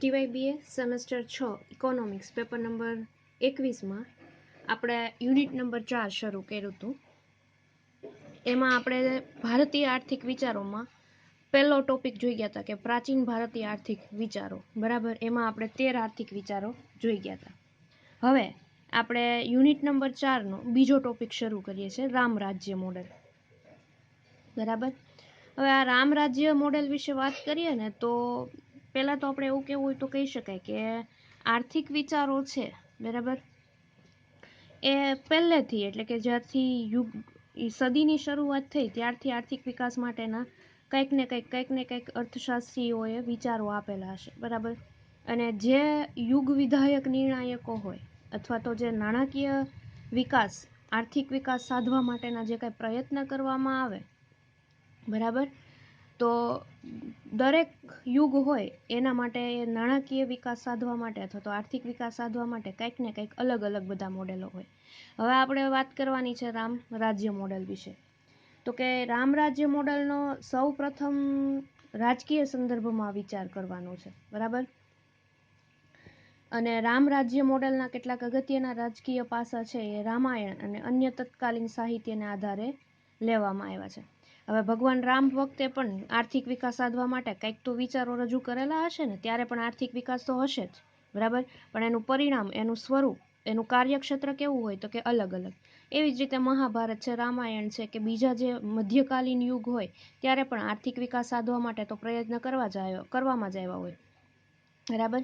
ટીવાય BA semester 6 economics paper number 21માં આપણે unit number 4 શરૂ કર્યું હતું. એમાં આપણે ભારતીય આર્થિક વિચારોમાં પહેલો ટોપિક જોઈ ગયા હતા કે પ્રાચીન ભારતીય આર્થિક વિચારો, બરાબર. એમાં આપણે 13 આર્થિક વિચારો જોઈ ગયા હતા. હવે આપણે યુનિટ નંબર 4નો બીજો ટોપિક શરૂ કરીએ છીએ, રામ રાજ્ય મોડેલ, બરાબર. હવે આ રામ રાજ્ય મોડેલ વિશે વાત કરીએ ને તો પહેલાં તો આપણે એવું કહેવું હોય તો કહી શકાય કે આર્થિક વિચારો છે, બરાબર, એ પહેલેથી એટલે કે જ્યારથી સદીની શરૂઆત થઈ ત્યારથી આર્થિક વિકાસ માટેના કંઈક ને કંઈક અર્થશાસ્ત્રીઓએ વિચારો આપેલા હશે, બરાબર. અને જે યુગ વિધાયક નિર્ણાયકો હોય અથવા તો જે નાણાકીય વિકાસ, આર્થિક વિકાસ સાધવા માટેના જે કંઈ પ્રયત્ન કરવામાં આવે, બરાબર, તો દરેક યુગ હોય એના માટે નાણાકીય વિકાસ સાધવા માટે અથવા તો આર્થિક વિકાસ સાધવા માટે કંઈક ને કંઈક અલગ અલગ બધા મોડેલો હોય. હવે આપણે વાત કરવાની છે રામ રાજ્ય મોડેલ વિશે. તો કે રામ રાજ્ય મોડેલનો સૌ પ્રથમ રાજકીય સંદર્ભમાં વિચાર કરવાનો છે, બરાબર. અને રામ રાજ્ય મોડેલના કેટલાક અગત્યના રાજકીય પાસા છે એ રામાયણ અને અન્ય તત્કાલીન સાહિત્યને આધારે લેવામાં આવ્યા છે. હવે ભગવાન રામ વખતે પણ આર્થિક વિકાસ સાધવા માટે કંઈક તો વિચારો રજૂ કરેલા હશે ને, ત્યારે પણ આર્થિક વિકાસ તો હશે જ, બરાબર. પણ એનું પરિણામ, એનું સ્વરૂપ, એનું કાર્યક્ષેત્ર કેવું હોય તો કે અલગ અલગ. એવી જ રીતે મહાભારત છે, રામાયણ છે કે બીજા જે મધ્યકાલીન યુગ હોય ત્યારે પણ આર્થિક વિકાસ સાધવા માટે તો પ્રયત્ન કરવામાં જ આવ્યા હોય, બરાબર.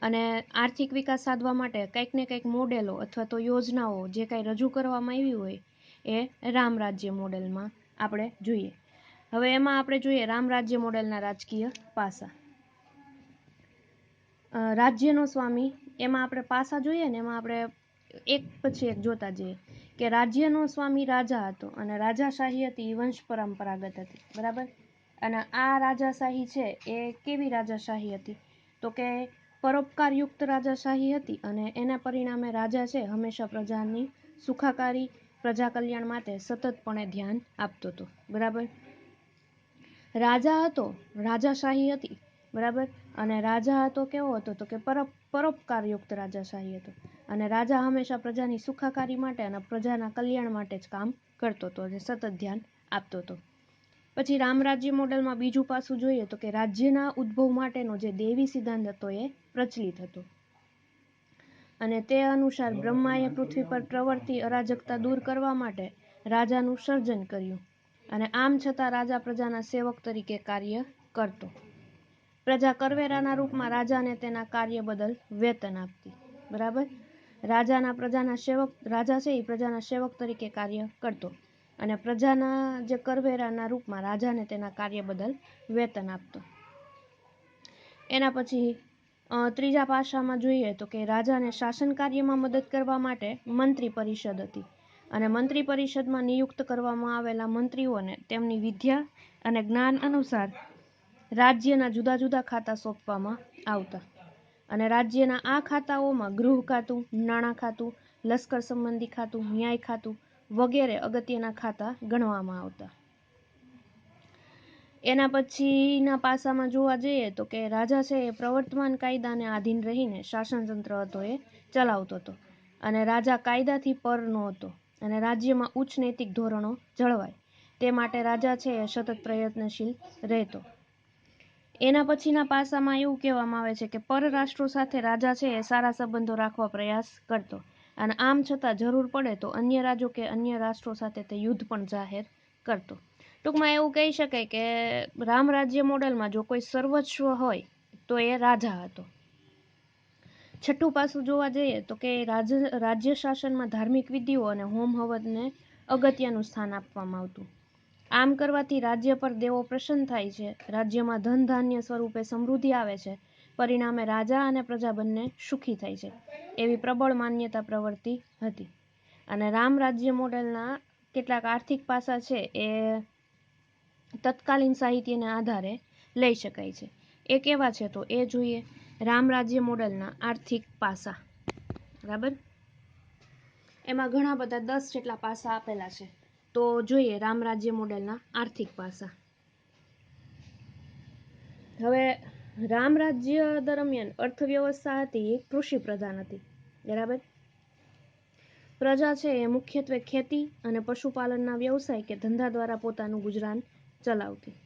અને આર્થિક વિકાસ સાધવા માટે કંઈક ને કંઈક મોડેલો અથવા તો યોજનાઓ જે કાંઈ રજૂ કરવામાં આવી હોય એ રામ રાજ્ય મોડેલમાં આપણે જોઈએ. હવે એમાં આપણે જોઈએ રામ રાજ્ય મોડેલના રાજકીય પાસા. રાજ્યનો સ્વામી, એમાં આપણે પાસા જોઈએ ને, એમાં આપણે એક પછી એક જોતા જઈએ કે રાજ્યનો સ્વામી રાજા હતો અને રાજાશાહી હતી એ વંશ પરંપરાગત હતી, બરાબર. અને આ રાજાશાહી છે એ કેવી રાજાશાહી હતી તો કે પરોપકારયુક્ત રાજાશાહી હતી અને એના પરિણામે રાજા છે હંમેશા પ્રજાની સુખાકારી, પ્રજા કલ્યાણ માટે સતતપણે ધ્યાન આપતો હતો, બરાબર. રાજા હતો, રાજાશાહી હતી, બરાબર. અને રાજા હતો કેવો હતો તો કે પરોપકારયુક્ત રાજાશાહી હતો અને રાજા હંમેશા પ્રજાની સુખાકારી માટે અને પ્રજાના કલ્યાણ માટે જ કામ કરતો હતો અને સતત ધ્યાન આપતો હતો. પછી રામ રાજ્ય મોડેલમાં બીજું પાસું જોઈએ તો કે રાજ્યના ઉદ્ભવ માટેનો જે દેવી સિદ્ધાંત હતો એ પ્રચલિત હતો અને તે અનુસાર બ્રહ્માએ પૃથ્વી પર પ્રવર્તી અરાજકતા દૂર કરવા માટે રાજાનું સર્જન કર્યું અને આમ છતાં રાજા પ્રજાના સેવક તરીકે કાર્ય કરતો. પ્રજા કરવેરાના રૂપમાં રાજાને તેના કાર્ય બદલ વેતન આપતી, બરાબર. રાજા છે એ પ્રજાના સેવક તરીકે કાર્ય કરતો અને પ્રજાના જે કરવેરાના રૂપમાં રાજાને તેના કાર્ય બદલ વેતન આપતો. એના પછી ત્રીજા પાસામાં જોઈએ તો કે રાજાને શાસન કાર્યમાં મદદ કરવા માટે મંત્રી પરિષદ હતી અને મંત્રી પરિષદમાં નિયુક્ત કરવામાં આવેલા મંત્રીઓને તેમની વિદ્યા અને જ્ઞાન અનુસાર રાજ્યના જુદા જુદા ખાતા સોંપવામાં આવતા અને રાજ્યના આ ખાતાઓમાં ગૃહ ખાતું, નાણાં ખાતું, લશ્કર સંબંધી ખાતું, ન્યાય ખાતું વગેરે અગત્યના ખાતા ગણવામાં આવતા. એના પછીના પાસામાં જોવા જઈએ તો કે રાજા છે એ પ્રવર્તમાન કાયદાને આધીન રહીને શાસનતંત્ર હતો એ ચલાવતો હતો અને રાજા કાયદાથી પર નહોતો અને રાજ્યમાં ઉચ્ચ નૈતિક ધોરણો જળવાય તે માટે રાજા છે એ સતત પ્રયત્નશીલ રહેતો. એના પછીના પાસામાં એવું કહેવામાં આવે છે કે પરરાષ્ટ્રો સાથે રાજા છે એ સારા સંબંધો રાખવા પ્રયાસ કરતો અને આમ છતાં જરૂર પડે તો અન્ય રાજ્યો કે અન્ય રાષ્ટ્રો સાથે તે યુદ્ધ પણ જાહેર કરતો. ટૂંકમાં એવું કહી શકાય કે રામ રાજ્ય મોડેલમાં જો કોઈ સર્વસ્વ હોય તો એ રાજા હતો. છઠ્ઠું પાસું જોવા જઈએ તો કે રાજ્ય શાસનમાં ધાર્મિક વિધિઓ અને હોમ હવનને અગત્યનું સ્થાન આપવામાં આવતું. આમ કરવાથી રાજ્ય પર દેવો પ્રસન્ન થાય છે, રાજ્યમાં ધન ધાન્ય સ્વરૂપે સમૃદ્ધિ આવે છે, પરિણામે રાજા અને પ્રજા બંને સુખી થાય છે એવી પ્રબળ માન્યતા પ્રવર્તી હતી. અને રામ રાજ્ય મોડેલના કેટલાક આર્થિક પાસા છે એ તત્કાલીન સાહિત્યને આધારે લઈ શકાય છે. એ કેવા છે તો એ જોઈએ રામ રાજ્ય મોડેલના આર્થિક પાસા, બરાબર. એમાં ઘણા બધા 10 જેટલા પાસા આપેલા છે. તો જોઈએ રામ રાજ્ય મોડેલના આર્થિક પાસા. હવે રામ રાજ્ય દરમિયાન અર્થવ્યવસ્થા હતી એ કૃષિ પ્રધાન હતી, બરાબર. પ્રજા છે એ મુખ્યત્વે ખેતી અને પશુપાલનના વ્યવસાય કે ધંધા દ્વારા પોતાનું ગુજરાન ચલાવતી.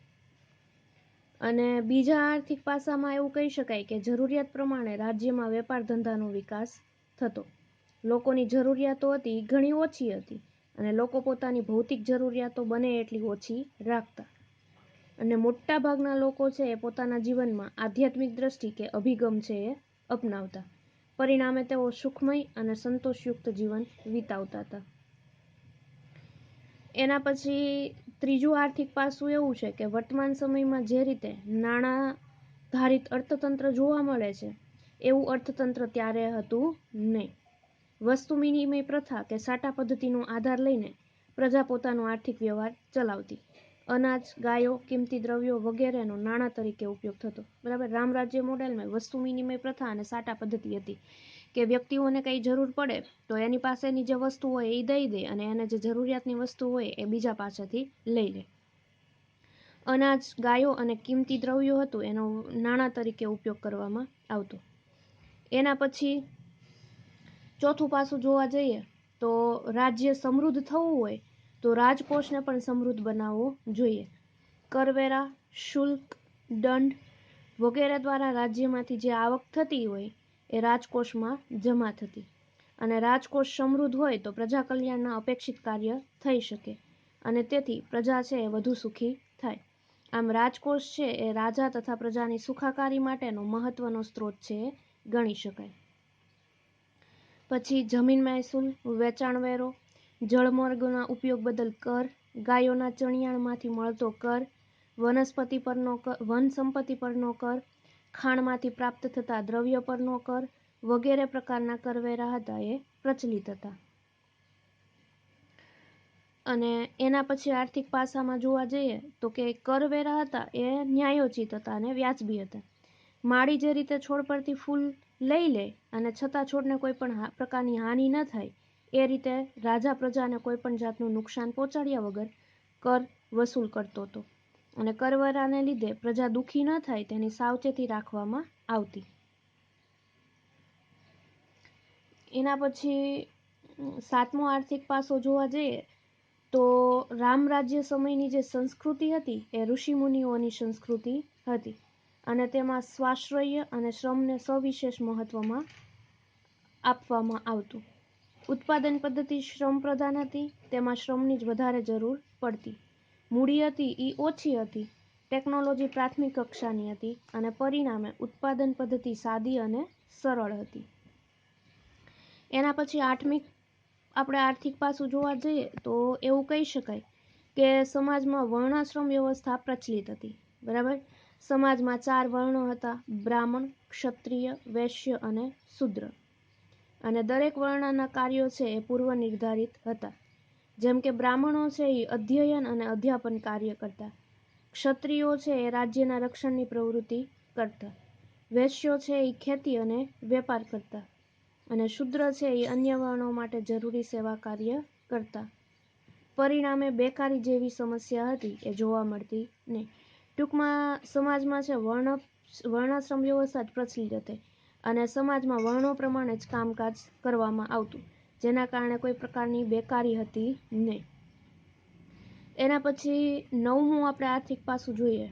અને બીજા આર્થિક પાસામાં એવું કહી શકાય કે જરૂરિયાત પ્રમાણે રાજ્યમાં વેપાર ધંધાનો વિકાસ થતો. લોકોની જરૂરિયાતો હતી એ ઘણી ઓછી હતી અને લોકો પોતાની ભૌતિક જરૂરિયાતો બને એટલી ઓછી રાખતા. અને મોટા ભાગના લોકો છે એ પોતાના જીવનમાં આધ્યાત્મિક દ્રષ્ટિ કે અભિગમ છે એ અપનાવતા. પરિણામે તેઓ સુખમય અને સંતોષયુક્ત જીવન વિતાવતા હતા. એના પછી ત્રીજું આર્થિક પાસું એવું છે કે વર્તમાન સમયમાં જે રીતે નાણાધારિત અર્થતંત્ર જોવા મળે છે એવું અર્થતંત્ર ત્યારે હતું નહીં. વસ્તુ વિનિમય પ્રથા કે સાટા પદ્ધતિનો આધાર લઈને પ્રજા પોતાનો આર્થિક વ્યવહાર ચલાવતી. અનાજ, ગાયો, કિંમતી દ્રવ્યો વગેરેનો નાણાં તરીકે ઉપયોગ થતો, બરાબર. રામ રાજ્ય મોડેલમાં વસ્તુ વિનિમય પ્રથા અને સાટા પદ્ધતિ હતી કે વ્યક્તિઓને કંઈ જરૂર પડે તો એની પાસેની જે વસ્તુ હોય એ દઈ દે અને એને જે જરૂરિયાતની વસ્તુ હોય એ બીજા પાસેથી લઈ લે. અનાજ, ગાયો અને કિંમતી દ્રવ્યો હતું એનો નાણાં તરીકે ઉપયોગ કરવામાં આવતો. એના પછી ચોથું પાસું જોવા જઈએ તો રાજ્ય સમૃદ્ધ થવું હોય તો રાજકોષને પણ સમૃદ્ધ બનાવવો જોઈએ. કરવેરા, શુલ્ક, દંડ વગેરે દ્વારા રાજ્યમાંથી જે આવક થતી હોય એ રાજકોષમાં જમા થતી. અને રાજકોષ સમૃદ્ધ હોય તો પ્રજા કલ્યાણના અપેક્ષિત કાર્ય થઈ શકે અને તેથી પ્રજા છે એ વધુ સુખી થાય. આમ રાજકોષ છે એ રાજા તથા પ્રજાની સુખાકારી માટેનો મહત્વનો સ્ત્રોત છે એ ગણી શકાય. પછી જમીન મહેસૂલ, વેચાણ વેરો, જળમાર્ગોના ઉપયોગ બદલ કર, ગાયોના ચણિયાણમાંથી મળતો કર, વન સંપત્તિ પરનો કર, ખાણમાંથી પ્રાપ્ત થતા દ્રવ્ય પરનો કર વગેરે પ્રકારના કરવેરા હતા એ પ્રચલિત હતા. અને એના પછી આર્થિક પાસામાં જોવા જઈએ તો કે કરવેરા હતા એ ન્યાયોચિત હતા અને વ્યાજબી હતા. માળી જે રીતે છોડ પરથી ફૂલ લઈ લે અને છતાં છોડને કોઈ પણ પ્રકારની હાનિ ન થાય એ રીતે રાજા પ્રજાને કોઈ પણ જાતનું નુકસાન પહોંચાડ્યા વગર કર વસૂલ કરતો હતો. અને કરવેરાને લીધે પ્રજા દુઃખી ન થાય તેની સાવચેતી રાખવામાં આવતી. એના પછી સાતમો આર્થિક પાસો જોવા જઈએ તો રામ રાજ્ય સમયની જે સંસ્કૃતિ હતી એ ઋષિમુનિઓની સંસ્કૃતિ હતી અને તેમાં સ્વાશ્રય અને શ્રમને સવિશેષ મહત્વમાં આપવામાં આવતું. ઉત્પાદન પદ્ધતિ શ્રમ પ્રધાન હતી, તેમાં શ્રમની જ વધારે જરૂર પડતી. મૂડી હતી એ ઓછી હતી, ટેકનોલોજી પ્રાથમિક કક્ષાની હતી અને પરિણામે ઉત્પાદન પદ્ધતિ સાદી અને સરળ હતી. એના પછી આઠમી આપણે આર્થિક પાસું જોવા જઈએ તો એવું કહી શકાય કે સમાજમાં વર્ણાશ્રમ વ્યવસ્થા પ્રચલિત હતી, બરાબર. સમાજમાં 4 વર્ણો હતા: બ્રાહ્મણ, ક્ષત્રિય, વૈશ્ય અને શૂદ્ર. અને દરેક વર્ણના કાર્યો છે એ પૂર્વ નિર્ધારિત હતા. જેમ કે બ્રાહ્મણો છે એ અધ્યયન અને અધ્યાપન કાર્ય કરતા, ક્ષત્રિયો છે એ રાજ્યના રક્ષણની પ્રવૃત્તિ કરતા, વૈશ્યો છે એ ખેતી અને વેપાર કરતા અને શૂદ્ર છે એ અન્ય વર્ણો માટે જરૂરી સેવા કાર્ય કરતા. પરિણામે બેકારી જેવી સમસ્યા હતી એ જોવા મળતી નહીં. ટૂંકમાં સમાજમાં છે વર્ણાશ્રમ વ્યવસ્થા જ પ્રચલિત હતી અને સમાજમાં વર્ણો પ્રમાણે જ કામકાજ કરવામાં આવતું, જેના કારણે કોઈ પ્રકારની બેકારી હતી નહીં. એના પછી 9મું આપણે આર્થિક પાસું જોઈએ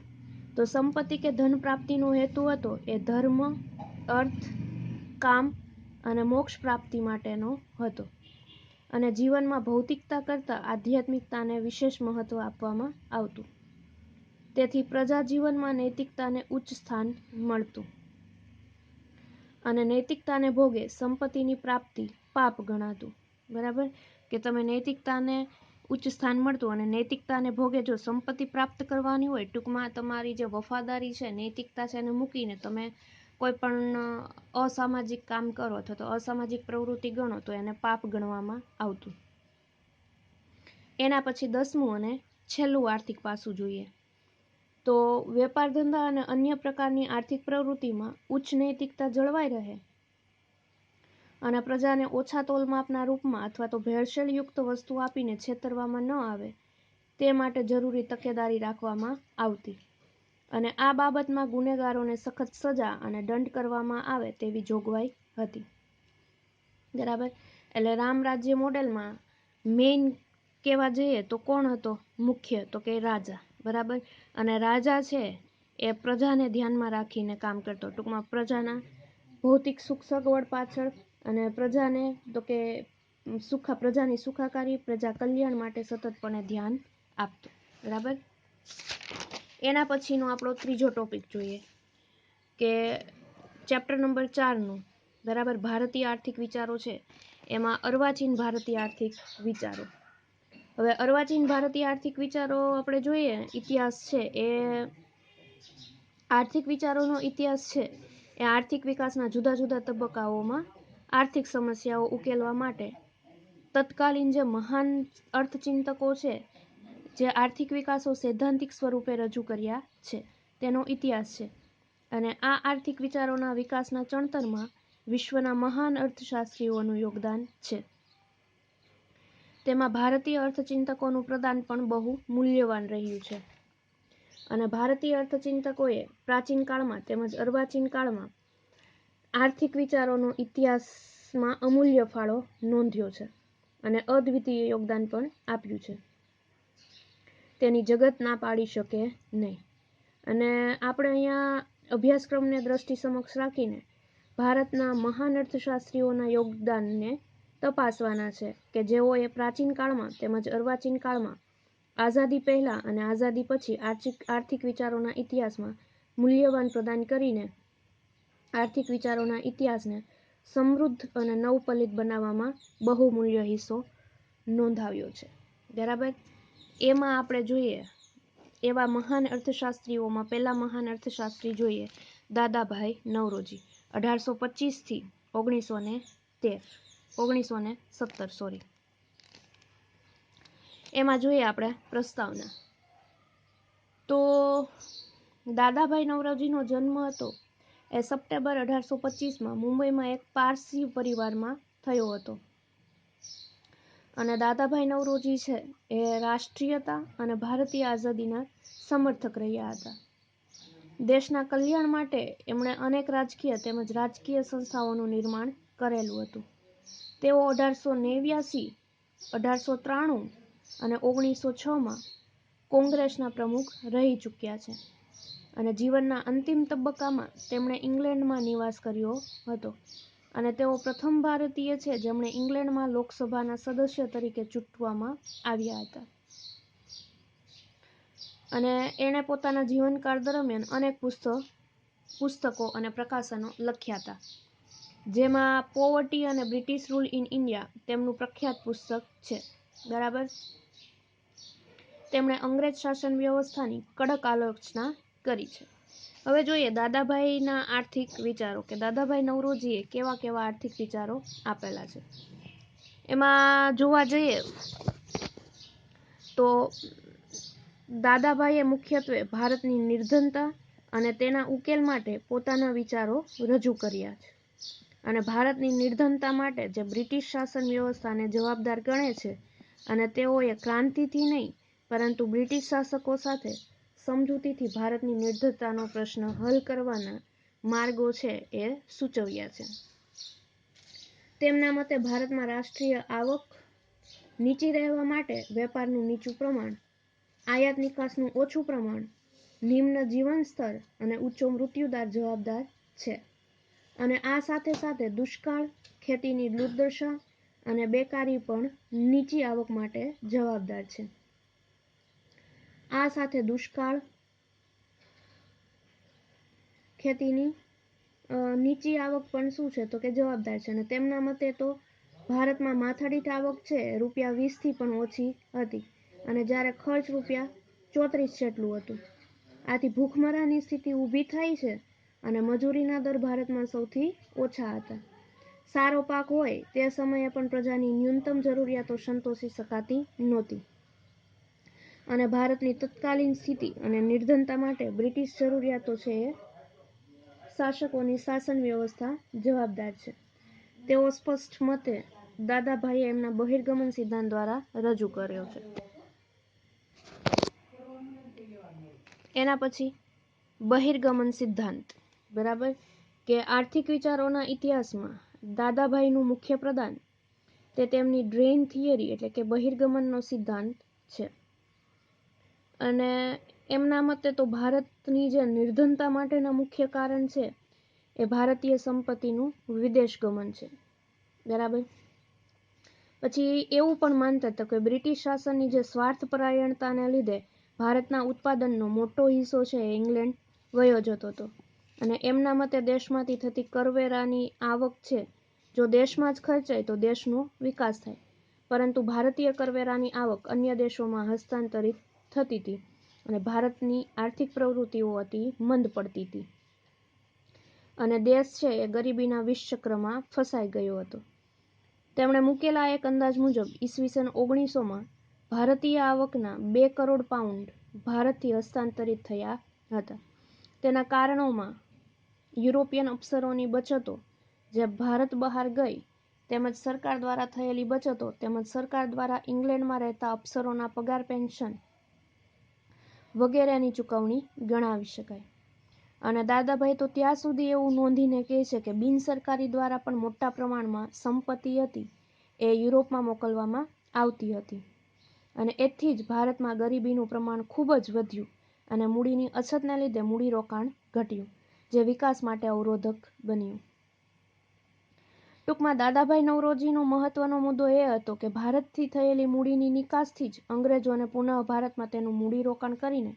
તો સંપત્તિ કે ધન પ્રાપ્તિનો હેતુ હતો એ ધર્મ, અર્થ, કામ અને મોક્ષ પ્રાપ્તિ માટેનો હતો અને જીવનમાં ભૌતિકતા કરતાં આધ્યાત્મિકતાને વિશેષ મહત્વ આપવામાં આવતું. તેથી પ્રજા જીવનમાં નૈતિકતાને ઉચ્ચ સ્થાન મળતું અને નૈતિકતાને ભોગે સંપત્તિની પ્રાપ્તિ પાપ ગણાતું, બરાબર. કે તમે નૈતિકતાને ઉચ્ચ સ્થાન મળતું અને નૈતિકતાને ભોગે જો સંપત્તિ પ્રાપ્ત કરવાની હોય, ટૂંકમાં તમારી જે વફાદારી છે, નૈતિકતા છે એને મૂકીને તમે કોઈ પણ અસામાજિક કામ કરો અથવા તો અસામાજિક પ્રવૃત્તિ ગણો તો એને પાપ ગણવામાં આવતું. એના પછી 10મું અને છેલ્લું આર્થિક પાસું જોઈએ તો વેપાર ધંધા અને અન્ય પ્રકારની આર્થિક પ્રવૃત્તિમાં ઉચ્ચ નૈતિકતા જળવાઈ રહે અને પ્રજાને ઓછા તોલમાપના રૂપમાં અથવા તો ભેળસેળયુક્ત વસ્તુ આપીને છેતરવામાં ન આવે તે માટે જરૂરી તકેદારી રાખવામાં આવતી. અને આ બાબતમાં ગુનેગારોને સખત સજા અને દંડ કરવામાં આવે તેવી જોગવાઈ હતી. બરાબર. એટલે રામ રાજ્ય મોડેલમાં મેઇન કહેવા જઈએ તો કોણ હતો મુખ્ય, તો કે રાજા. બરાબર. અને રાજા છે એ પ્રજાને ધ્યાનમાં રાખીને કામ કરતો, ટૂંકમાં પ્રજાના ભૌતિક સુખ સગવડ પાછળ અને પ્રજાને તો કે પ્રજાની સુખાકારી, પ્રજા કલ્યાણ માટે સતતપણે ધ્યાન આપતો. બરાબર. એના પછીનો આપણો ત્રીજો ટોપિક જોઈએ કે ચેપ્ટર નંબર 4નું, બરાબર, ભારતીય આર્થિક વિચારો છે. એમાં અર્વાચીન ભારતીય આર્થિક વિચારો. હવે અર્વાચીન ભારતીય આર્થિક વિચારો આપણે જોઈએ, ઇતિહાસ છે એ આર્થિક વિચારોનો ઇતિહાસ છે એ આર્થિક વિકાસના જુદા જુદા તબક્કાઓમાં આર્થિક સમસ્યાઓ ઉકેલવા માટે તત્કાલીન જે મહાન અર્થચિંતકો છે, જે આર્થિક વિકાસો સૈદ્ધાંતિક સ્વરૂપે રજૂ કર્યા છે, તેનો ઇતિહાસ છે. અને આ આર્થિક વિચારોના વિકાસના ચણતરમાં વિશ્વના મહાન અર્થશાસ્ત્રીઓનું યોગદાન છે. તેમાં ભારતીય અર્થચિંતકોનું પ્રદાન પણ બહુ મૂલ્યવાન રહ્યું છે. અને ભારતીય અર્થચિંતકોએ પ્રાચીન કાળમાં તેમજ અર્વાચીન કાળમાં આર્થિક વિચારોનો ઇતિહાસમાં અમૂલ્ય ફાળો નોંધ્યો છે અને અદ્વિતીય યોગદાન પણ આપ્યું છે. તેની જગત ના પાડી શકે નહીં. અને આપણે અહીંયા અભ્યાસક્રમને દ્રષ્ટિ સમક્ષ રાખીને ભારતના મહાન અર્થશાસ્ત્રીઓના યોગદાનને તપાસવાના છે કે જેઓએ પ્રાચીન કાળમાં તેમજ અર્વાચીન કાળમાં આઝાદી પહેલાં અને આઝાદી પછી આર્થિક વિચારોના ઇતિહાસમાં મૂલ્યવાન પ્રદાન કરીને આર્થિક વિચારોના ઇતિહાસને સમૃદ્ધ અને નવપલિત બનાવવામાં બહુમૂલ્ય હિસ્સો નોંધાવ્યો છે. બરાબર. એમાં આપણે જોઈએ એવા મહાન અર્થશાસ્ત્રીઓમાં પહેલા મહાન અર્થશાસ્ત્રી જોઈએ દાદાભાઈ નવરોજી, 1825થી 1917. એમાં જોઈએ આપણે પ્રસ્તાવના. તો દાદાભાઈ નવરોજીનો જન્મ હતો એ સપ્ટેમ્બર 1825માં મુંબઈમાં એક પારસી પરિવારમાં થયો હતો. અને દાદાભાઈ નવરોજી છે એ રાષ્ટ્રીયતા અને ભારતીય આઝાદીના સમર્થક રહ્યા હતા. દેશના કલ્યાણ માટે એમણે અનેક રાજકીય તેમજ રાજકીય સંસ્થાઓનું નિર્માણ કરેલું હતું. તેઓ 1889, 1893 અને 1906માં કોંગ્રેસના પ્રમુખ રહી ચૂક્યા છે. અને જીવનના અંતિમ તબક્કામાં તેમણે ઇંગ્લેન્ડમાં નિવાસ કર્યો હતો. અને તેઓ પ્રથમ ભારતીય છે જેમણે ઇંગ્લેન્ડમાં લોકસભાના સદસ્ય તરીકે ચૂંટવામાં આવ્યા હતા. અને એણે પોતાના જીવનકાળ દરમિયાન અનેક પુસ્તકો અને પ્રકાશનો લખ્યા હતા, જેમાં પોવર્ટી અને બ્રિટિશ રૂલ ઇન ઇન્ડિયા તેમનું પ્રખ્યાત પુસ્તક છે. બરાબર. તેમણે અંગ્રેજ શાસન વ્યવસ્થાની કડક આલોચના કરી છે. હવે જોઈએ દાદાભાઈના આર્થિક વિચારો કે દાદાભાઈ નવરોજીએ કેવા કેવા આર્થિક વિચારો આપેલા છે. એમાં જોવા જઈએ તો દાદાભાઈએ મુખ્યત્વે ભારતની નિર્ધનતા અને તેના ઉકેલ માટે પોતાના વિચારો રજૂ કર્યા છે. અને ભારતની નિર્ધનતા માટે જે બ્રિટિશ શાસન વ્યવસ્થાને જવાબદાર ગણે છે અને તેઓએ ક્રાંતિથી નહીં પરંતુ બ્રિટિશ શાસકો સાથે સમજૂતીથી ભારતની નિર્ધનતાનો પ્રશ્ન હલ કરવાના માર્ગો છે એ સૂચવ્યા છે. તેમના મતે ભારતમાં રાષ્ટ્રીય આવક નીચી રહેવા માટે વેપારનું નીચું પ્રમાણ, આયાત નિકાસનું ઓછું પ્રમાણ, નિમ્ન જીવન સ્તર અને ઊંચો મૃત્યુદર જવાબદાર છે. અને આ સાથે સાથે દુષ્કાળ, ખેતીની દુર્દશા અને બેકારી પણ નીચી આવક માટે જવાબદાર છે. આ સાથે દુષ્કાળ, ખેતીની નીચી આવક પણ શું છે તો કે જવાબદાર છે. અને તેમના મતે તો ભારતમાં માથાદીઠ આવક છે ₹20થી પણ ઓછી હતી અને જ્યારે ખર્ચ ₹34 જેટલું હતું. આથી ભૂખમરાની સ્થિતિ ઊભી થઈ છે અને મજૂરીના દર ભારતમાં સૌથી ઓછા હતા. સારો પાક હોય તે સમયે પણ પ્રજાની ન્યૂનતમ જરૂરિયાતો સંતોષી શકાતી નહોતી. અને ભારતની તત્કાલીન સ્થિતિ અને નિર્ધનતા માટે બ્રિટિશ જરૂરિયાતો છે એ શાસકોની શાસન વ્યવસ્થા જવાબદાર છે. તેઓ સ્પષ્ટ મતે દાદાભાઈએ એમના બહિર્ગમન સિદ્ધાંત દ્વારા રજૂ કર્યો છે. એના પછી બહિર્ગમન સિદ્ધાંત. બરાબર, કે આર્થિક વિચારોના ઇતિહાસમાં દાદાભાઈનું મુખ્ય પ્રદાન તે તેમની ડ્રેઇન થિયરી એટલે કે બહિર્ગમનનો સિદ્ધાંત છે. અને એમના મતે તો ભારતની જે નિર્ધનતા માટેના મુખ્ય કારણ છે એ ભારતીય સંપત્તિનું વિદેશ ગમન છે. બરાબર, પછી એવું પણ માનતા હતા કે બ્રિટિશ શાસનની જે સ્વાર્થપરાયણતાને લીધે ભારતના ઉત્પાદનનો મોટો હિસ્સો છે એ ઇંગ્લેન્ડ વયો જતો હતો. અને એમના મતે દેશમાંથી થતી કરવેરાની આવક છે જો દેશમાં જ ખર્ચાય તો દેશનો વિકાસ થાય, પરંતુ ભારતીય કરવેરાની આવક અન્ય દેશોમાં હસ્તાંતરિત થતી હતી અને ભારતની આર્થિક પ્રવૃત્તિઓ અતિ મંદ પડતી હતી અને દેશ છે એ ગરીબીના વિષચક્રમાં ફસાઈ ગયો હતો. તેમણે મૂકેલા એક અંદાજ મુજબ ઈસવીસન 1900માં ભારતીય આવકના 2 કરોડ પાઉન્ડ ભારતથી હસ્તાંતરિત થયા હતા. તેના કારણોમાં યુરોપિયન અફસરોની બચતો જે ભારત બહાર ગઈ, તેમજ સરકાર દ્વારા થયેલી બચતો, તેમજ સરકાર દ્વારા ઇંગ્લેન્ડમાં રહેતા અફસરોના પગાર પેન્શન વગેરેની ચૂકવણી ગણાવી શકાય. અને દાદાભાઈ તો ત્યાં સુધી એવું નોંધીને કહે છે કે બિનસરકારી દ્વારા પણ મોટા પ્રમાણમાં સંપત્તિ હતી એ યુરોપમાં મોકલવામાં આવતી હતી અને એથી જ ભારતમાં ગરીબીનું પ્રમાણ ખૂબ જ વધ્યું અને મૂડીની અછતને લીધે મૂડીરોકાણ ઘટ્યું, જે વિકાસ માટે અવરોધક બન્યું. ટૂંકમાં દાદાભાઈ નવરોજીનો મહત્વનો મુદ્દો એ હતો કે ભારતથી થયેલી મૂડીની નિકાસથી જ અંગ્રેજોને પુનઃ ભારતમાં તેનું મૂડીરોકાણ કરીને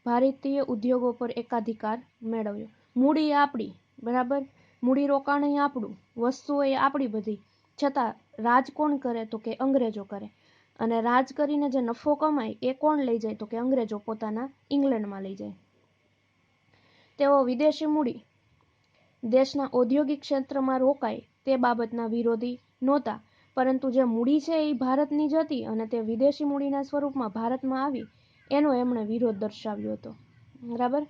ભારતીય ઉદ્યોગો પર એકાધિકાર મેળવ્યો. મૂડી આપણી, બરાબર, મૂડીરોકાણ આપણું, વસ્તુઓ એ આપણી બધી, છતાં રાજ કોણ કરે તો કે અંગ્રેજો કરે. અને રાજ કરીને જે નફો કમાય એ કોણ લઈ જાય તો કે અંગ્રેજો પોતાના ઇંગ્લેન્ડમાં લઈ જાય. તેઓ વિદેશી મૂડી દેશના ઔદ્યોગિક ક્ષેત્રમાં રોકાય તે બાબતના વિરોધી નહોતા, પરંતુ જે મૂડી છે એ ભારતની જ હતી અને તે વિદેશી મૂડીના સ્વરૂપમાં ભારતમાં આવી એનો એમણે વિરોધ દર્શાવ્યો હતો. બરાબર,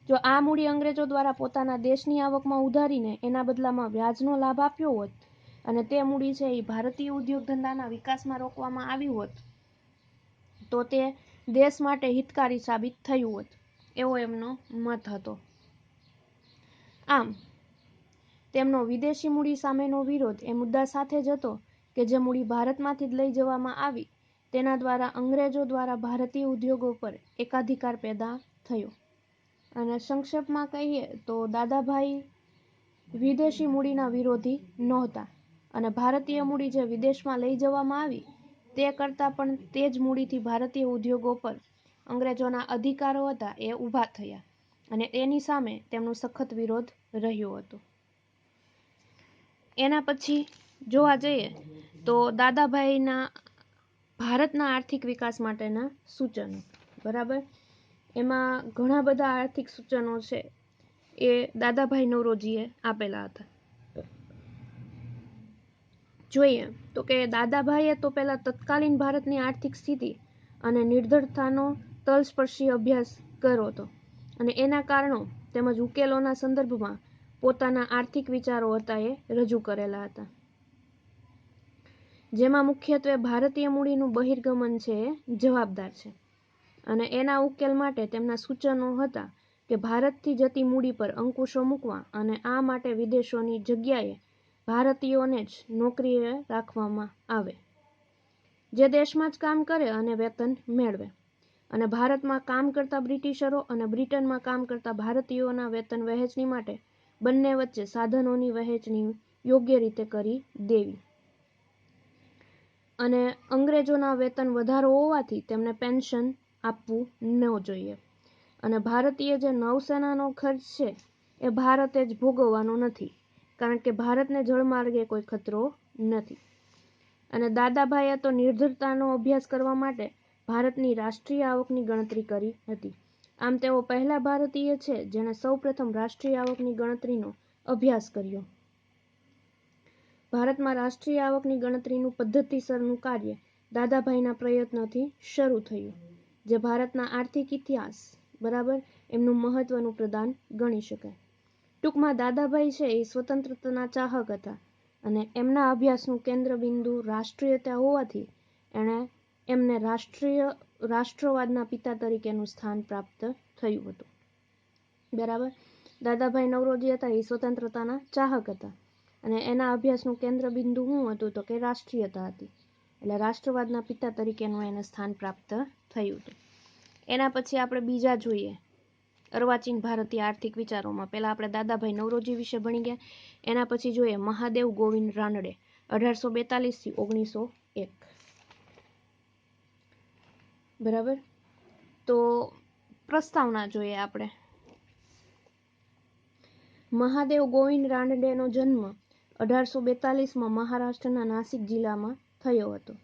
જો આ મૂડી અંગ્રેજો દ્વારા પોતાના દેશની આવકમાં ઉધારીને એના બદલામાં વ્યાજનો લાભ આપ્યો હોત અને તે મૂડી છે એ ભારતીય ઉદ્યોગ ધંધાના વિકાસમાં રોકવામાં આવ્યું હોત તો તે દેશ માટે હિતકારી સાબિત થયું હોત, એવો એમનો મત હતો. આમ તેમનો વિદેશી મૂડી સામેનો વિરોધ એ મુદ્દા સાથે જ હતો કે જે મૂડી ભારતમાંથી જ લઈ જવામાં આવી તેના દ્વારા અંગ્રેજો દ્વારા ભારતીય ઉદ્યોગો પર એકાધિકાર પેદા થયો. અને સંક્ષેપમાં કહીએ તો દાદાભાઈ વિદેશી મૂડીના વિરોધી નહોતા અને ભારતીય મૂડી જે વિદેશમાં લઈ જવામાં આવી તે કરતાં પણ તે જ મૂડીથી ભારતીય ઉદ્યોગો પર અંગ્રેજોના અધિકારો હતા એ ઊભા થયા અને એની સામે તેમનો સખત વિરોધ રહ્યો હતો. એના પછી જોવા જઈએ તો દાદાભાઈના ભારતના આર્થિક વિકાસ માટેના સૂચનો. બરાબર, એમાં ઘણા બધા આર્થિક સૂચનો છે એ દાદાભાઈ નવરોજીએ આપેલા હતા. જોઈએ તો કે દાદાભાઈએ તો પહેલા તત્કાલીન ભારતની આર્થિક સ્થિતિ અને નિર્ધનતાનો તલસ્પર્શી અભ્યાસ કર્યો હતો અને એના કારણો તેમજ ઉકેલોના સંદર્ભમાં પોતાના આર્થિક વિચારો હતા એ રજૂ કરેલા હતા, જેમાં મુખ્યત્વે ભારતીય મૂડીનું બહિર્ગમન છે એ જવાબદાર છે. અને એના ઉકેલ માટે તેમના સૂચનો હતા કે ભારતથી જતી મૂડી પર અંકુશો મૂકવા અને આ માટે વિદેશોની જગ્યાએ ભારતીયોને જ નોકરીએ રાખવામાં આવે, જે દેશમાં જ કામ કરે અને વેતન મેળવે. અને ભારતમાં કામ કરતા બ્રિટિશરો અને બ્રિટનમાં કામ કરતા ભારતીયોના વેતન વહેંચણી માટે બંને વચ્ચે સાધનોની વહેંચણી યોગ્ય રીતે કરી દેવી. અને અંગ્રેજોના વેતન વધારો હોવાથી તેમને પેન્શન આપવું ન જોઈએ. અને ભારતીય જે નૌસેનાનો ખર્ચ છે એ ભારતે જ ભોગવવાનો નથી, કારણ કે ભારતને જળમાર્ગે કોઈ ખતરો નથી. અને દાદાભાઈએ તો નિર્ધનતાનો અભ્યાસ કરવા માટે ભારતની રાષ્ટ્રીય આવકની ગણતરી કરી હતી. આમ તેઓ પહેલા ભારતીય છે જેણે સૌપ્રથમ રાષ્ટ્રીય આવકની ગણતરીનો અભ્યાસ કર્યો. ભારતમાં રાષ્ટ્રીય આવકની ગણતરીનું પદ્ધતિસરનું કાર્ય દાદાભાઈના પ્રયત્નોથી શરૂ થયું, જે ભારતના આર્થિક ઇતિહાસ, બરાબર, એમનું મહત્વનું પ્રદાન ગણી શકાય. ટૂંકમાં દાદાભાઈ છે એ સ્વતંત્રતાના ચાહક હતા અને એમના અભ્યાસનું કેન્દ્રબિંદુ રાષ્ટ્રીયતા હોવાથી એમને રાષ્ટ્રવાદના પિતા તરીકેનું સ્થાન પ્રાપ્ત થયું હતું. બરાબર. દાદાભાઈ નવરોજી હતા એ સ્વતંત્રતાના ચાહક હતા અને એના અભ્યાસનું કેન્દ્ર બિંદુ શું હતું તો કે રાષ્ટ્રીયતા હતી. એટલે રાષ્ટ્રવાદના પિતા તરીકેનું એને સ્થાન પ્રાપ્ત થયું હતું. એના પછી આપણે બીજા જોઈએ અર્વાચીન ભારતીય આર્થિક વિચારોમાં. પહેલાં આપણે દાદાભાઈ નવરોજી વિશે ભણી ગયા. એના પછી જોઈએ મહાદેવ ગોવિંદ રાનડે 1842 થી 1901. બરાબર. તો પ્રસ્તાવના જોઈએ આપણે. મહાદેવ ગોવિંદ રાનડેનો જન્મ 1842માં મહારાષ્ટ્રના નાસિક જિલ્લામાં થયો હતો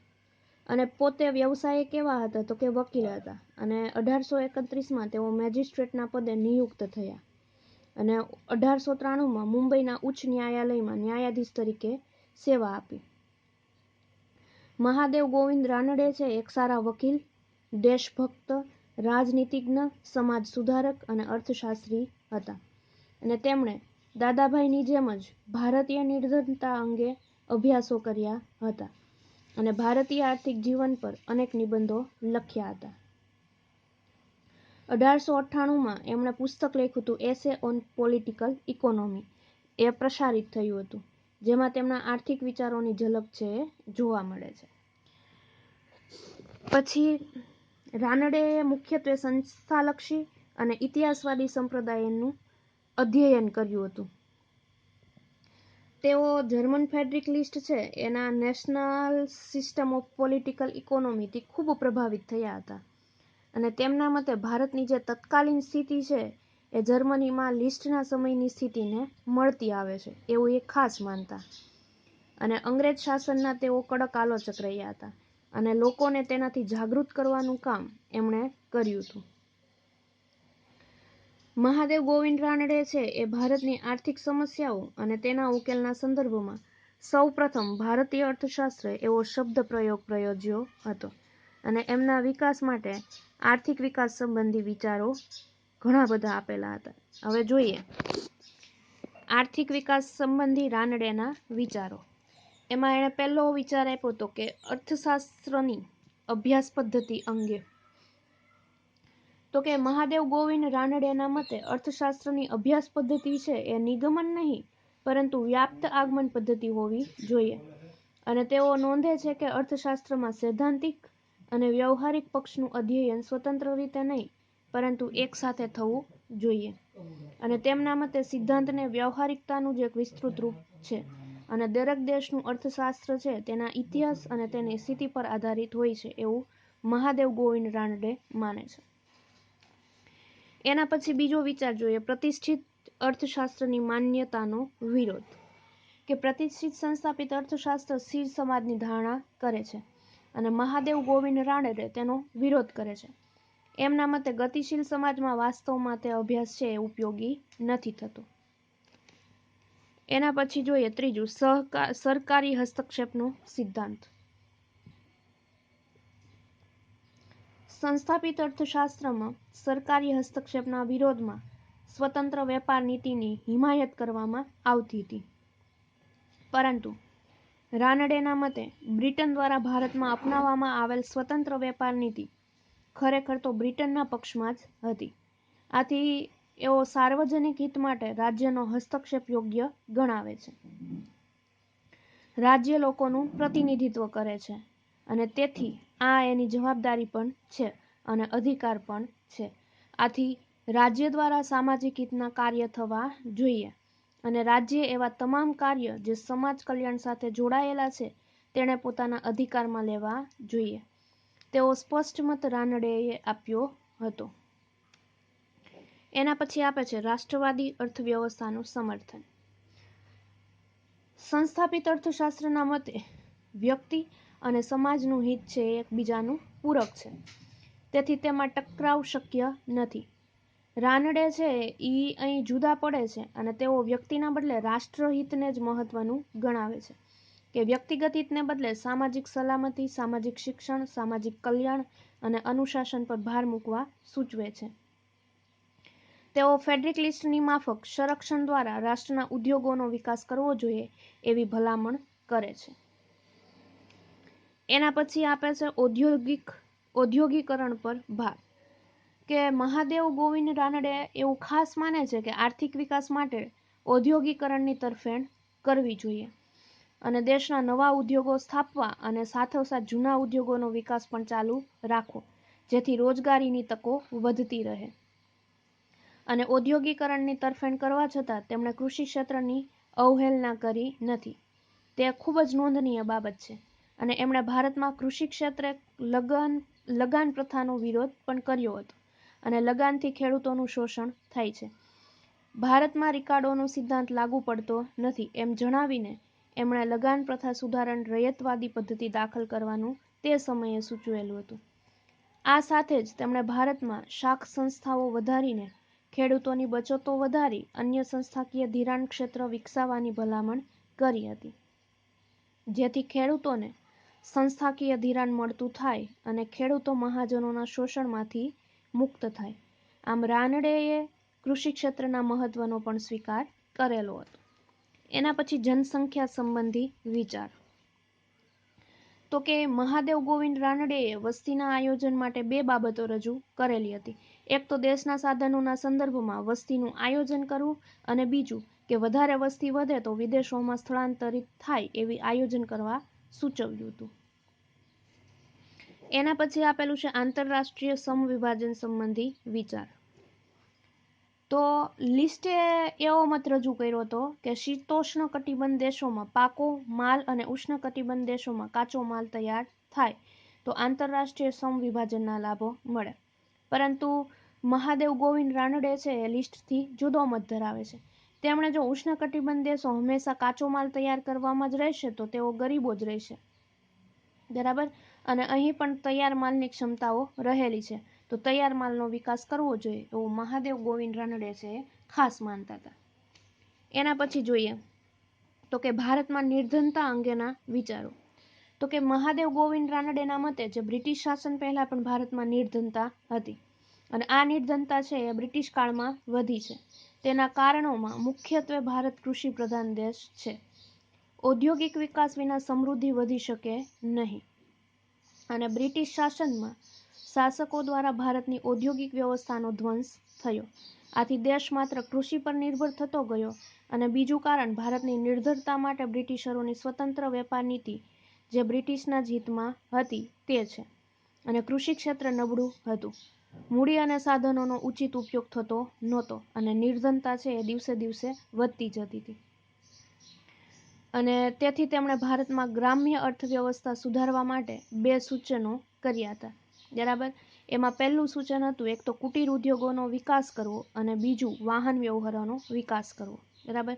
અને પોતે વ્યવસાયે કેવા હતા તો કે વકીલ હતા અને 1831માં તેઓ મેજિસ્ટ્રેટના પદે નિયુક્ત થયા અને 1893માં મુંબઈના ઉચ્ચ ન્યાયાલયમાં ન્યાયાધીશ તરીકે સેવા આપી. મહાદેવ ગોવિંદ રાનડે છે એક સારા વકીલ, દેશભક્ત, રાજનીતિજ્ઞ, સમાજ સુધારક અને અર્થશાસ્ત્રી હતા અને તેમણે દાદાભાઈની જેમ જ ભારતીય નિર્ધનતા અંગે અભ્યાસો કર્યા હતા અને ભારતીય આર્થિક જીવન પર અનેક નિબંધો લખ્યા હતા. 1898માં એમણે પુસ્તક લખ્યું હતું એસે ઓન પોલિટિકલ ઇકોનોમી. એ પ્રસારિત થયું હતું જેમાં તેમના આર્થિક વિચારોની ઝલક છે એ જોવા મળે છે. પછી રાનડેએ મુખ્યત્વે સંસ્થાલક્ષી અને ઇતિહાસવાદી સંપ્રદાયનું અધ્યયન કર્યું હતું. તેઓ જર્મન ફેડરિક લિસ્ટ છે એના નેશનલ સિસ્ટમ ઓફ પોલિટિકલ ઇકોનોમીથી ખૂબ પ્રભાવિત થયા હતા અને તેમના મતે ભારતની જે તત્કાલીન સ્થિતિ છે એ જર્મનીમાં લિસ્ટના સમયની સ્થિતિને મળતી આવે છે એવું એ ખાસ માનતા અને અંગ્રેજ શાસનના તેઓ કડક આલોચક રહ્યા હતા અને લોકોને તેનાથી જાગૃત કરવાનું કામ એમણે કર્યું હતું. મહાદેવ ગોવિંદ રાનડે છે એ ભારતની આર્થિક સમસ્યાઓ અને તેના ઉકેલના સંદર્ભમાં સૌપ્રથમ ભારતીય અર્થશાસ્ત્ર એવો શબ્દ પ્રયોગ પ્રયોજ્યો હતો અને એમના વિકાસ માટે આર્થિક વિકાસ સંબંધી વિચારો ઘણા બધા આપેલા હતા. હવે જોઈએ આર્થિક વિકાસ સંબંધી રાનડેના વિચારો. એમાં એણે પહેલો વિચાર આપ્યો હતો કે અર્થશાસ્ત્રની અભ્યાસ પદ્ધતિ અંગે. તો કે મહાદેવ ગોવિંદ રાનડેના મતે અર્થશાસ્ત્રની અભ્યાસ પદ્ધતિ છે એ નિગમન નહીં પરંતુ વ્યાપ્ત આગમન પદ્ધતિ હોવી જોઈએ અને તેઓ નોંધે છે કે અર્થશાસ્ત્રમાં સૈદ્ધાંતિક અને વ્યવહારિક પક્ષનું અધ્યયન સ્વતંત્ર રીતે નહીં પરંતુ એકસાથે થવું જોઈએ અને તેમના મતે સિદ્ધાંતને વ્યવહારિકતાનું જ એક વિસ્તૃત રૂપ છે અને દરેક દેશનું અર્થશાસ્ત્ર છે તેના ઇતિહાસ અને તેની સ્થિતિ પર આધારિત હોય છે એવું મહાદેવ ગોવિંદ રાનડે માને છે. એના પછી બીજો વિચાર જોઈએ પ્રતિષ્ઠિત અર્થશાસ્ત્રની માન્યતાનો વિરોધ. કે પ્રતિષ્ઠિત સંસ્થાપિત અર્થશાસ્ત્ર સ્થિર સમાજની ધારણા કરે છે અને મહાદેવ ગોવિંદ રાનડે તેનો વિરોધ કરે છે. એમના મતે ગતિશીલ સમાજમાં વાસ્તવમાં તે અભ્યાસ છે એ ઉપયોગી નથી થતો. એના પછી જોઈએ ત્રીજું સરકારી હસ્તક્ષેપનો સિદ્ધાંત. સંસ્થાપિત અર્થશાસ્ત્રમાં સરકારી હસ્તક્ષેપના વિરોધમાં સ્વતંત્ર વેપાર નીતિની હિમાયત કરવામાં આવતી હતી પરંતુ રાનડેના મતે બ્રિટન દ્વારા ભારતમાં અપનાવવામાં આવેલ સ્વતંત્ર વેપાર નીતિ ખરેખર તો બ્રિટનના પક્ષમાં જ હતી. આથી એઓ સાર્વજનિક હિત માટે રાજ્યનો હસ્તક્ષેપ યોગ્ય ગણાવે છે. રાજ્ય લોકોનું પ્રતિનિધિત્વ કરે છે અને તેથી આ એની જવાબદારી પણ છે અને અધિકાર પણ છે. આથી રાજ્ય દ્વારા સામાજિક હિતના કાર્ય થવા જોઈએ અને રાજ્ય એવા તમામ કાર્ય જે સમાજ કલ્યાણ સાથે જોડાયેલા છે તેણે પોતાના અધિકારમાં લેવા જોઈએ. તેઓ સ્પષ્ટ મત રાનડેએ આપ્યો હતો. એના પછી આપે છે રાષ્ટ્રવાદી અર્થવ્યવસ્થાનું સમર્થન. સંસ્થાપિત અર્થશાસ્ત્રના મતે વ્યક્તિ અને સમાજનું હિત છે એ એકબીજાનું પૂરક છે તેથી તેમાં ટકરાવ શક્ય નથી. રાનડે છે એ અહીં જુદા પડે છે અને તેઓ વ્યક્તિના બદલે રાષ્ટ્રહિતને જ મહત્વનું ગણાવે છે કે વ્યક્તિગત હિતને બદલે સામાજિક સલામતી, સામાજિક શિક્ષણ, સામાજિક કલ્યાણ અને અનુશાસન પર ભાર મૂકવા સૂચવે છે. તેઓ ફેડરિક લિસ્ટની માફક સંરક્ષણ દ્વારા રાષ્ટ્રના ઉદ્યોગોનો વિકાસ કરવો જોઈએ એવી ભલામણ કરે છે. એના પછી આપે છે ઔદ્યોગિકરણ પર ભાર. કે મહાદેવ ગોવિંદ રાનડે એવું ખાસ માને છે કે આર્થિક વિકાસ માટે ઔદ્યોગિકરણની તરફેણ કરવી જોઈએ અને દેશના નવા ઉદ્યોગો સ્થાપવા અને સાથોસાથ જૂના ઉદ્યોગોનો વિકાસ પણ ચાલુ રાખવો, જેથી રોજગારીની તકો વધતી રહે. અને ઔદ્યોગિકરણની તરફેણ કરવા છતાં તેમણે કૃષિ ક્ષેત્રની અવહેલના કરી નથી. તે ખૂબ જ નોંધનીય બાબત છે. અને એમણે ભારતમાં કૃષિ ક્ષેત્રે લગાન પ્રથાનો વિરોધ પણ કર્યો હતો અને લગાનથી ખેડૂતોનું શોષણ થાય છે. ભારતમાં રિકાર્ડોનો સિદ્ધાંત લાગુ પડતો નથી એમ જણાવીને એમણે લગાન પ્રથા સુધારણ રયતવાદી પદ્ધતિ દાખલ કરવાનું તે સમયે સૂચવેલું હતું. આ સાથે જ તેમણે ભારતમાં શાખ સંસ્થાઓ વધારીને ખેડૂતોની બચતો વધારી અન્ય સંસ્થાકીય ધિરાણ ક્ષેત્ર વિકસાવવાની ભલામણ કરી હતી, જેથી ખેડૂતોને સંસ્થાકીય ધિરાણ મળતું થાય અને ખેડૂતો મહાજનોના શોષણમાંથી મુક્ત થાય. આમ રાનડેએ કૃષિ ક્ષેત્રના મહત્વનો પણ સ્વીકાર કરેલો હતો. એના પછી જનસંખ્યા સંબંધી વિચાર. તો કે મહાદેવ ગોવિંદ રાનડેએ વસ્તીના આયોજન માટે બે બાબતો રજૂ કરેલી હતી. એક તો દેશના સાધનોના સંદર્ભમાં વસ્તીનું આયોજન કરવું અને બીજું કે વધારે વસ્તી વધે તો વિદેશોમાં સ્થળાંતરિત થાય એવી આયોજન કરવા સૂચવ્યું હતું. એના પછી આપેલું છે આંતરરાષ્ટ્રીય સમવિભાજન સંબંધી વિચાર. તો લિસ્ટે એવો મત રજૂ કર્યો હતો કે શીતોષ્ણ કટિબંધ દેશોમાં પાકો માલ અને ઉષ્ણ કટિબંધ દેશોમાં કાચો માલ તૈયાર થાય તો આંતરરાષ્ટ્રીય સમવિભાજનના લાભો મળે. પરંતુ મહાદેવ ગોવિંદ રાનડે છે એ લિસ્ટથી જુદો મત ધરાવે છે. તેમણે જો ઉષ્ણ કટિબંધ દેશો હંમેશા કાચો માલ તૈયાર કરવામાં જ રહેશે તો તેઓ ગરીબો જ રહેશે, બરાબર. અને અહીં પણ તૈયાર માલની ક્ષમતાઓ રહેલી છે તો તૈયાર માલનો વિકાસ કરવો જોઈએ એવું મહાદેવ ગોવિંદ રાનડે છે એ ખાસ માનતા હતા. એના પછી જોઈએ તો કે ભારતમાં નિર્ધનતા અંગેના વિચારો. તો કે મહાદેવ ગોવિંદ રાનડેના મતે જે બ્રિટિશ શાસન પહેલા પણ ભારતમાં નિર્ધનતા હતી અને આ નિર્ધનતા છે એ બ્રિટિશ કાળમાં વધી છે. તેના કારણોમાં મુખ્યત્વે ભારત કૃષિ પ્રધાન દેશ છે. ઔદ્યોગિક વિકાસ વિના સમૃદ્ધિ વધી શકે નહીં અને બ્રિટિશ શાસનમાં શાસકો દ્વારા ભારતની ઔદ્યોગિક વ્યવસ્થાનો ધ્વંસ થયો. આથી દેશ માત્ર કૃષિ પર નિર્ભર થતો ગયો અને બીજું કારણ ભારતની નિર્ભરતા માટે બ્રિટિશરોની સ્વતંત્ર વેપાર નીતિ જે બ્રિટિશના જ હિતમાં હતી તે છે અને કૃષિ ક્ષેત્ર નબળું હતું. મૂડી અને સાધનોનો ઉચિત ઉપયોગ થતો નહોતો અને નિર્ધનતા છે એ દિવસે દિવસે વધતી જતી હતી. અને તેથી તેમણે ભારતમાં ગ્રામ્ય અર્થવ્યવસ્થા સુધારવા માટે બે સૂચનો કર્યા હતા, બરાબર. એમાં પહેલું સૂચન હતું એક તો કુટીર ઉદ્યોગોનો વિકાસ કરવો અને બીજું વાહન વ્યવહારોનો વિકાસ કરવો, બરાબર.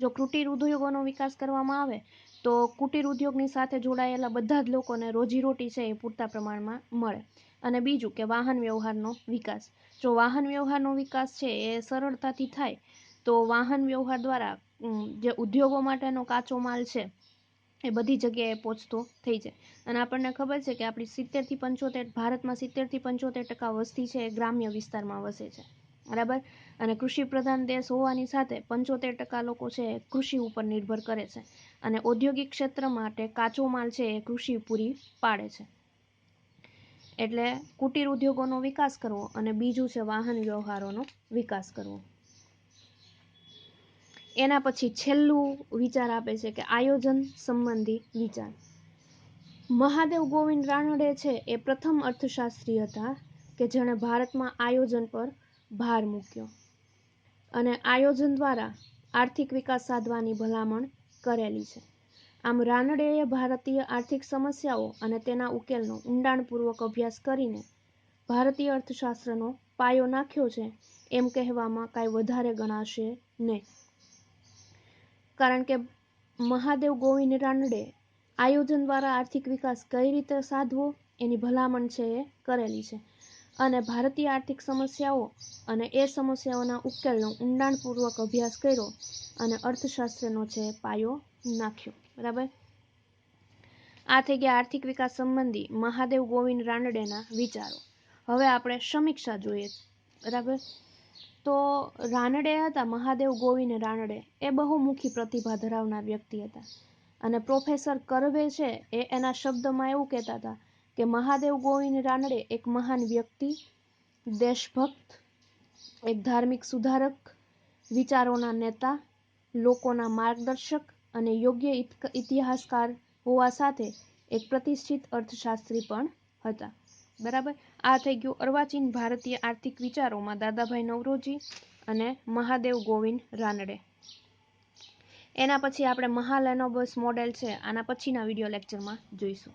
જો કુટીર ઉદ્યોગોનો વિકાસ કરવામાં આવે તો કુટીર ઉદ્યોગની સાથે જોડાયેલા બધા જ લોકોને રોજીરોટી છે એ પૂરતા પ્રમાણમાં મળે. અને બીજું કે વાહન વ્યવહારનો વિકાસ. જો વાહન વ્યવહારનો વિકાસ છે એ સરળતાથી થાય તો વાહન વ્યવહાર દ્વારા જે ઉદ્યોગો માટેનો કાચો માલ છે એ બધી જગ્યાએ પહોંચતો થઈ જાય. અને આપણને ખબર છે કે આપણી ભારતમાં 70-75% વસ્તી છે એ ગ્રામ્ય વિસ્તારમાં વસે છે, બરાબર. અને કૃષિ પ્રધાન દેશ હોવાની સાથે 75% લોકો છે એ કૃષિ ઉપર નિર્ભર કરે છે અને ઔદ્યોગિક ક્ષેત્ર માટે કાચો માલ છે એ કૃષિ પૂરી પાડે છે. એટલે કુટીર ઉદ્યોગોનો વિકાસ કરવો અને બીજું છે વાહન વ્યવહારોનો વિકાસ કરવો. એના પછી છેલ્લું વિચાર આપે છે કે આયોજન સંબંધી વિચાર. મહાદેવ ગોવિંદ રાનડે છે એ પ્રથમ અર્થશાસ્ત્રી હતા કે જેણે ભારતમાં આયોજન પર ભાર મૂક્યો અને આયોજન દ્વારા આર્થિક વિકાસ સાધવાની ભલામણ કરેલી છે. આમ રાનડેએ ભારતીય આર્થિક સમસ્યાઓ અને તેના ઉકેલનો ઊંડાણપૂર્વક અભ્યાસ કરીને ભારતીય અર્થશાસ્ત્રનો પાયો નાખ્યો છે એમ કહેવામાં કાંઈ વધારે ગણાશે નહીં. કારણ કે મહાદેવ ગોવિંદ રાનડે આયોજન દ્વારા આર્થિક વિકાસ કઈ રીતે સાધવો એની ભલામણ છે એ કરેલી છે અને ભારતીય આર્થિક સમસ્યાઓ અને એ સમસ્યાઓના ઉકેલનો ઊંડાણપૂર્વક અભ્યાસ કર્યો અને અર્થશાસ્ત્રનો છે પાયો નાખ્યો, બરાબર. આ થઈ ગયા આર્થિક વિકાસ સંબંધી મહાદેવ ગોવિંદ રાનડેના વિચારો. હવે આપણે સમીક્ષા જોઈએ, બરાબર. તો રાનડે હતા મહાદેવ ગોવિંદ રાનડે એ બહુમુખી પ્રતિભા ધરાવનાર વ્યક્તિ હતા અને પ્રોફેસર કરવે છે એ એના શબ્દમાં એવું કહેતા હતા કે મહાદેવ ગોવિંદ રાનડે એક મહાન વ્યક્તિ, દેશભક્ત, એક ધાર્મિક સુધારક, વિચારોના નેતા, લોકોના માર્ગદર્શક અને યોગ્ય ઇતિહાસકાર હોવા સાથે એક પ્રતિષ્ઠિત અર્થશાસ્ત્રી પણ હતા. બરાબર. આ થઈ ગયું અર્વાચીન ભારતીય આર્થિક વિચારોમાં દાદાભાઈ નવરોજી અને મહાદેવ ગોવિંદ રાનડે. એના પછી આપણે મહાલેનોબસ મોડેલ છે આના પછીના વિડીયો લેક્ચરમાં જોઈશું.